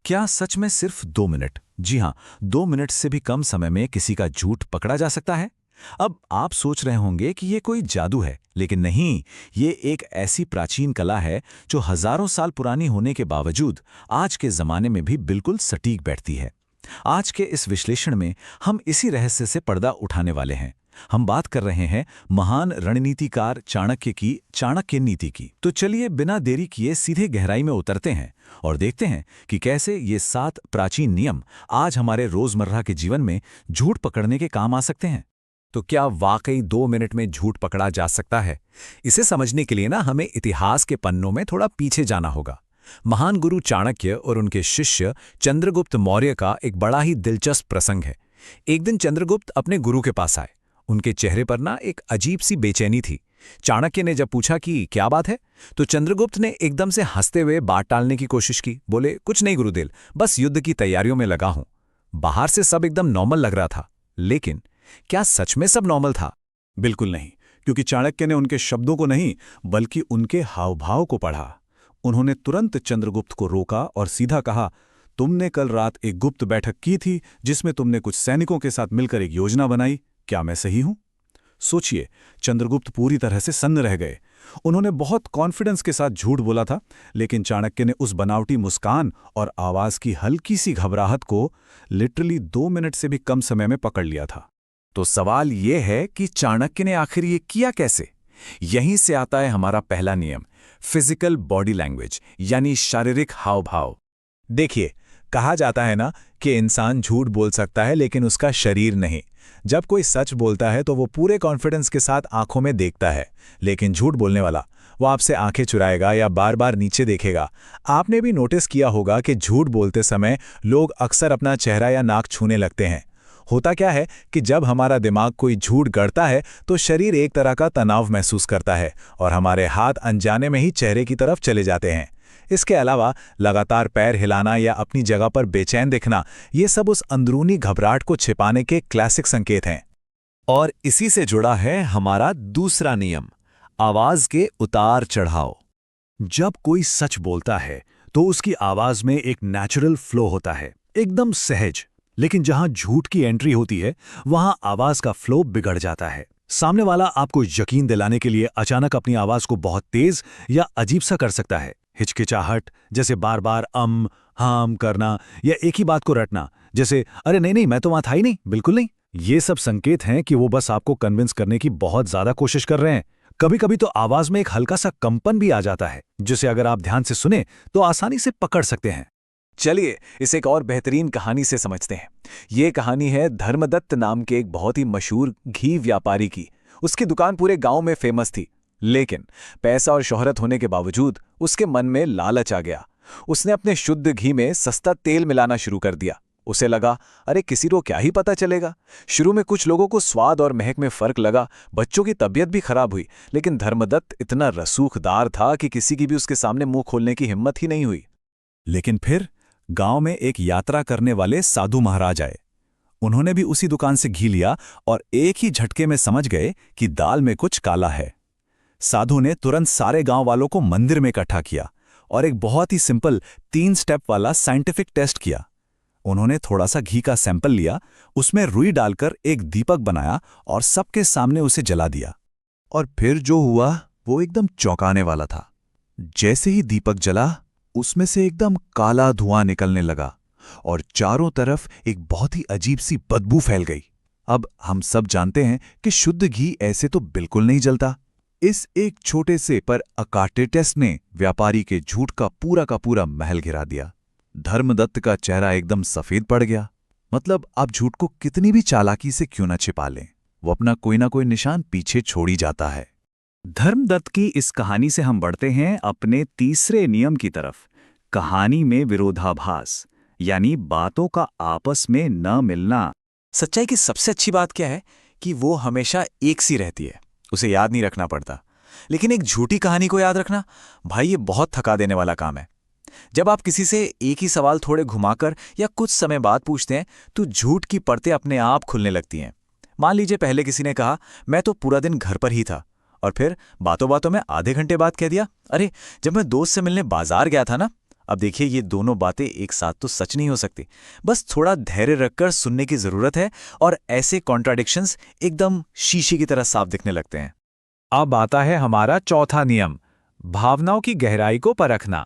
क्या सच में सिर्फ 2 मिनट, जी हाँ, 2 मिनट से भी कम समय में किसी का झूठ पकड़ा जा सकता है? अब आप सोच रहे होंगे कि ये कोई जादू है, लेकिन नहीं, ये एक ऐसी प्राचीन कला है जो हजारों साल पुरानी होने के बावजूद आज के जमाने में भी बिल्कुल सटीक बैठती है। आज के इस विश्लेषण में हम इसी रहस्य से पर्दा उठाने वाले हैं। हम बात कर रहे हैं महान रणनीतिकार चाणक्य की चाणक्य नीति की। तो चलिए बिना देरी किए सीधे गहराई में उतरते हैं और देखते हैं कि कैसे ये 7 प्राचीन नियम आज हमारे रोजमर्रा के जीवन में झूठ पकड़ने के काम आ सकते हैं। तो क्या वाकई 2 मिनट में झूठ पकड़ा जा सकता है? इसे समझने के लिए हमें इतिहास के पन्नों में थोड़ा पीछे जाना होगा। महान गुरु चाणक्य और उनके शिष्य चंद्रगुप्त मौर्य का एक बड़ा ही दिलचस्प प्रसंग है। एक दिन चंद्रगुप्त अपने गुरु के पास आए। उनके चेहरे पर एक अजीब सी बेचैनी थी। चाणक्य ने जब पूछा कि क्या बात है, तो चंद्रगुप्त ने एकदम से हंसते हुए बात टालने की कोशिश की। बोले, कुछ नहीं गुरुदेव, बस युद्ध की तैयारियों में लगा हूं। बाहर से सब एकदम नॉर्मल लग रहा था, लेकिन क्या सच में सब नॉर्मल था? बिल्कुल नहीं, क्योंकि चाणक्य ने उनके शब्दों को नहीं बल्कि उनके हावभाव को पढ़ा। उन्होंने तुरंत चंद्रगुप्त को रोका और सीधा कहा, तुमने कल रात एक गुप्त बैठक की थी जिसमें तुमने कुछ सैनिकों के साथ मिलकर एक योजना बनाई। क्या मैं सही हूं? सोचिए, चंद्रगुप्त पूरी तरह से सन्न रह गए। उन्होंने बहुत कॉन्फिडेंस के साथ झूठ बोला था, लेकिन चाणक्य ने उस बनावटी मुस्कान और आवाज की हल्की सी घबराहट को लिटरली 2 मिनट से भी कम समय में पकड़ लिया था। तो सवाल यह है कि चाणक्य ने आखिर ये किया कैसे? यहीं से आता है हमारा पहला नियम, फिजिकल बॉडी लैंग्वेज, यानी शारीरिक हाव भाव। देखिए, कहा जाता है कि इंसान झूठ बोल सकता है लेकिन उसका शरीर नहीं। जब कोई सच बोलता है तो वो पूरे कॉन्फिडेंस के साथ आंखों में देखता है, लेकिन झूठ बोलने वाला वो आपसे आंखें चुराएगा या बार बार नीचे देखेगा। आपने भी नोटिस किया होगा कि झूठ बोलते समय लोग अक्सर अपना चेहरा या नाक छूने लगते हैं। होता क्या है कि जब हमारा दिमाग कोई झूठ गढ़ता है तो शरीर एक तरह का तनाव महसूस करता है और हमारे हाथ अनजाने में ही चेहरे की तरफ चले जाते हैं। इसके अलावा लगातार पैर हिलाना या अपनी जगह पर बेचैन दिखना, ये सब उस अंदरूनी घबराहट को छिपाने के क्लासिक संकेत हैं। और इसी से जुड़ा है हमारा दूसरा नियम, आवाज के उतार चढ़ाव। जब कोई सच बोलता है तो उसकी आवाज में एक नेचुरल फ्लो होता है, एकदम सहज। लेकिन जहां झूठ की एंट्री होती है वहां आवाज का फ्लो बिगड़ जाता है। सामने वाला आपको यकीन दिलाने के लिए अचानक अपनी आवाज को बहुत तेज या अजीब सा कर सकता है। हिचकिचाहट, जैसे बार बार हाम करना या एक ही बात को रटना, जैसे अरे नहीं नहीं, मैं तो वहां था ही नहीं, बिल्कुल नहीं। ये सब संकेत हैं कि वो बस आपको कन्विंस करने की बहुत ज्यादा कोशिश कर रहे हैं। कभी कभी तो आवाज में एक हल्का सा कंपन भी आ जाता है, जिसे अगर आप ध्यान से सुने तो आसानी से पकड़ सकते हैं। चलिए इसे एक और बेहतरीन कहानी से समझते हैं। ये कहानी है धर्मदत्त नाम के एक बहुत ही मशहूर घी व्यापारी की। उसकी दुकान पूरे गांव में फेमस थी, लेकिन पैसा और शोहरत होने के बावजूद उसके मन में लालच आ गया। उसने अपने शुद्ध घी में सस्ता तेल मिलाना शुरू कर दिया। उसे लगा, अरे किसी को क्या ही पता चलेगा। शुरू में कुछ लोगों को स्वाद और महक में फर्क लगा, बच्चों की तबीयत भी खराब हुई, लेकिन धर्मदत्त इतना रसूखदार था कि किसी की भी उसके सामने मुंह खोलने की हिम्मत ही नहीं हुई। लेकिन फिर गांव में एक यात्रा करने वाले साधु महाराज आए। उन्होंने भी उसी दुकान से घी लिया और एक ही झटके में समझ गए कि दाल में कुछ काला है। साधु ने तुरंत सारे गांव वालों को मंदिर में इकट्ठा किया और एक बहुत ही सिंपल 3 स्टेप वाला साइंटिफिक टेस्ट किया। उन्होंने थोड़ा सा घी का सैंपल लिया, उसमें रुई डालकर एक दीपक बनाया और सबके सामने उसे जला दिया। और फिर जो हुआ वो एकदम चौंकाने वाला था। जैसे ही दीपक जला, उसमें से एकदम काला धुआं निकलने लगा और चारों तरफ एक बहुत ही अजीब सी बदबू फैल गई। अब हम सब जानते हैं कि शुद्ध घी ऐसे तो बिल्कुल नहीं जलता। इस एक छोटे से पर अकाटे टेस्ट ने व्यापारी के झूठ का पूरा महल गिरा दिया। धर्मदत्त का चेहरा एकदम सफेद पड़ गया। मतलब आप झूठ को कितनी भी चालाकी से क्यों न छिपा लें, वो अपना कोई ना कोई निशान पीछे छोड़ ही जाता है। धर्मदत्त की इस कहानी से हम बढ़ते हैं अपने तीसरे नियम की तरफ। कहानी में विरोधाभास, यानी बातों का आपस में न मिलना। सच्चाई की सबसे अच्छी बात क्या है कि वो हमेशा एक सी रहती है, उसे याद नहीं रखना पड़ता। लेकिन एक झूठी कहानी को याद रखना, भाई ये बहुत थका देने वाला काम है। जब आप किसी से एक ही सवाल थोड़े घुमाकर या कुछ समय बाद पूछते हैं तो झूठ की परतें अपने आप खुलने लगती हैं। मान लीजिए पहले किसी ने कहा, मैं तो पूरा दिन घर पर ही था, और फिर बातों बातों में आधे घंटे बाद कह दिया, अरे जब मैं दोस्त से मिलने बाजार गया था ना। अब देखिए, ये दोनों बातें एक साथ तो सच नहीं हो सकती। बस थोड़ा धैर्य रखकर सुनने की जरूरत है और ऐसे कॉन्ट्राडिक्शंस एकदम शीशे की तरह साफ दिखने लगते हैं। अब आता है हमारा चौथा नियम, भावनाओं की गहराई को परखना।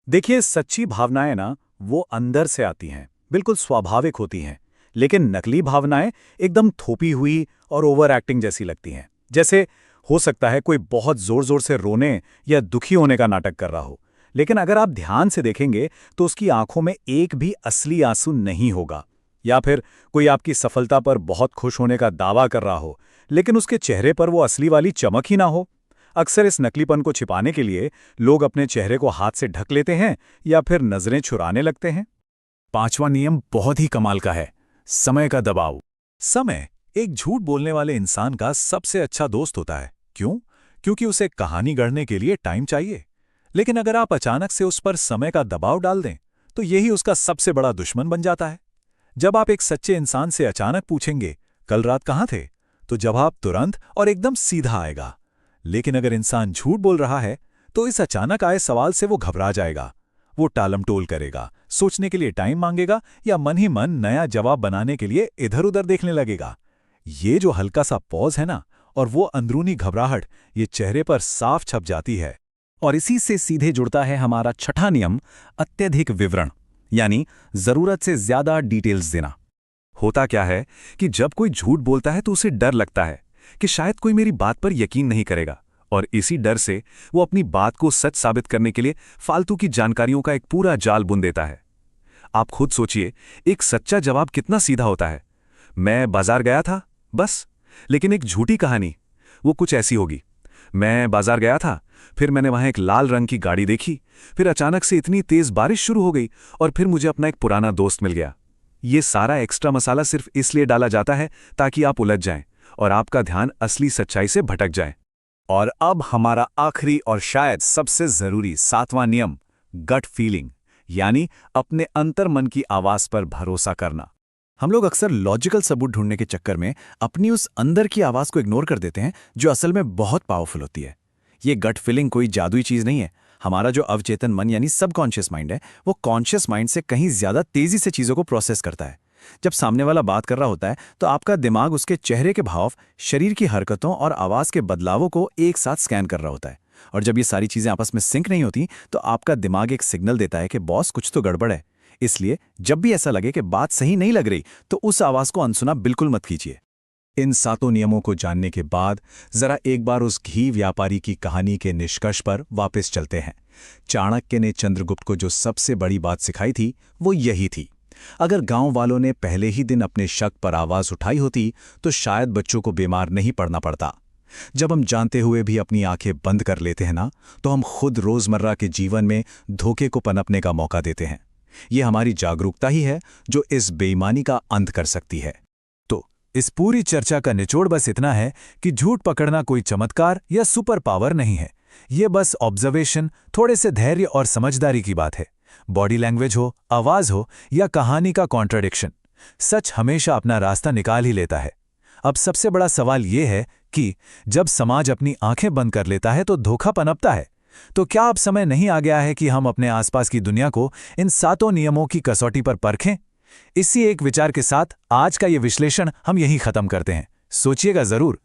देखिए, सच्ची भावनाएं ना वो अंदर से आती हैं, बिल्कुल स्वाभाविक होती हैं। लेकिन नकली भावनाएं एकदम थोपी हुई और ओवर एक्टिंग जैसी लगती हैं। जैसे हो सकता है कोई बहुत जोर जोर से रोने या दुखी होने का नाटक कर रहा हो, लेकिन अगर आप ध्यान से देखेंगे तो उसकी आंखों में एक भी असली आंसू नहीं होगा। या फिर कोई आपकी सफलता पर बहुत खुश होने का दावा कर रहा हो, लेकिन उसके चेहरे पर वो असली वाली चमक ही ना हो। अक्सर इस नकलीपन को छिपाने के लिए लोग अपने चेहरे को हाथ से ढक लेते हैं या फिर नजरें चुराने लगते हैं। पांचवा नियम बहुत ही कमाल का है, समय का दबाव। समय एक झूठ बोलने वाले इंसान का सबसे अच्छा दोस्त होता है। क्यों? क्योंकि उसे कहानी गढ़ने के लिए टाइम चाहिए। लेकिन अगर आप अचानक से उस पर समय का दबाव डाल दें, तो यही उसका सबसे बड़ा दुश्मन बन जाता है। जब आप एक सच्चे इंसान से अचानक पूछेंगे, कल रात कहाँ थे, तो जवाब तुरंत और एकदम सीधा आएगा। लेकिन अगर इंसान झूठ बोल रहा है, तो इस अचानक आए सवाल से वो घबरा जाएगा। वो टालमटोल करेगा, सोचने के लिए टाइम मांगेगा या मन ही मन नया जवाब बनाने के लिए इधर उधर देखने लगेगा। ये जो हल्का सा पॉज है ना, और वो अंदरूनी घबराहट, ये चेहरे पर साफ छप जाती है। और इसी से सीधे जुड़ता है हमारा छठा नियम, अत्यधिक विवरण, यानी जरूरत से ज्यादा डिटेल्स देना। होता क्या है कि जब कोई झूठ बोलता है तो उसे डर लगता है कि शायद कोई मेरी बात पर यकीन नहीं करेगा, और इसी डर से वो अपनी बात को सच साबित करने के लिए फालतू की जानकारियों का एक पूरा जाल बुन देता है। आप खुद सोचिए, एक सच्चा जवाब कितना सीधा होता है। मैं बाजार गया था, बस। लेकिन एक झूठी कहानी वो कुछ ऐसी होगी, मैं बाजार गया था, फिर मैंने वहां एक लाल रंग की गाड़ी देखी, फिर अचानक से इतनी तेज बारिश शुरू हो गई और फिर मुझे अपना एक पुराना दोस्त मिल गया। ये सारा एक्स्ट्रा मसाला सिर्फ इसलिए डाला जाता है ताकि आप उलझ जाएं और आपका ध्यान असली सच्चाई से भटक जाए। और अब हमारा आखिरी और शायद सबसे जरूरी सातवां नियम, गट फीलिंग, यानी अपने अंतर्मन की आवाज पर भरोसा करना। हम लोग अक्सर लॉजिकल सबूत ढूंढने के चक्कर में अपनी उस अंदर की आवाज को इग्नोर कर देते हैं, जो असल में बहुत पावरफुल होती है। ये गट फीलिंग कोई जादुई चीज नहीं है। हमारा जो अवचेतन मन यानी सबकॉन्शियस माइंड है, वो कॉन्शियस माइंड से कहीं ज्यादा तेजी से चीजों को प्रोसेस करता है। जब सामने वाला बात कर रहा होता है, तो आपका दिमाग उसके चेहरे के भाव, शरीर की हरकतों और आवाज के बदलावों को एक साथ स्कैन कर रहा होता है। और जब ये सारी चीजें आपस में सिंक नहीं होती, तो आपका दिमाग एक सिग्नल देता है कि बॉस कुछ तो गड़बड़ है। इसलिए जब भी ऐसा लगे कि बात सही नहीं लग रही, तो उस आवाज को अनसुना बिल्कुल मत कीजिए। इन सातों नियमों को जानने के बाद जरा एक बार उस घी व्यापारी की कहानी के निष्कर्ष पर वापस चलते हैं। चाणक्य ने चंद्रगुप्त को जो सबसे बड़ी बात सिखाई थी, वो यही थी। अगर गांव वालों ने पहले ही दिन अपने शक पर आवाज उठाई होती, तो शायद बच्चों को बीमार नहीं पड़ना पड़ता। जब हम जानते हुए भी अपनी आंखें बंद कर लेते हैं ना, तो हम खुद रोजमर्रा के जीवन में धोखे को पनपने का मौका देते हैं। ये हमारी जागरूकता ही है जो इस बेईमानी का अंत कर सकती है। तो इस पूरी चर्चा का निचोड़ बस इतना है कि झूठ पकड़ना कोई चमत्कार या सुपर पावर नहीं है। ये बस ऑब्जर्वेशन, थोड़े से धैर्य और समझदारी की बात है। बॉडी लैंग्वेज हो, आवाज हो या कहानी का कॉन्ट्रडिक्शन, सच हमेशा अपना रास्ता निकाल ही लेता है। अब सबसे बड़ा सवाल यह है कि जब समाज अपनी आंखें बंद कर लेता है तो धोखा पनपता है। तो क्या अब समय नहीं आ गया है कि हम अपने आसपास की दुनिया को इन सातों नियमों की कसौटी पर परखें? इसी एक विचार के साथ आज का ये विश्लेषण हम यहीं खत्म करते हैं। सोचिएगा जरूर।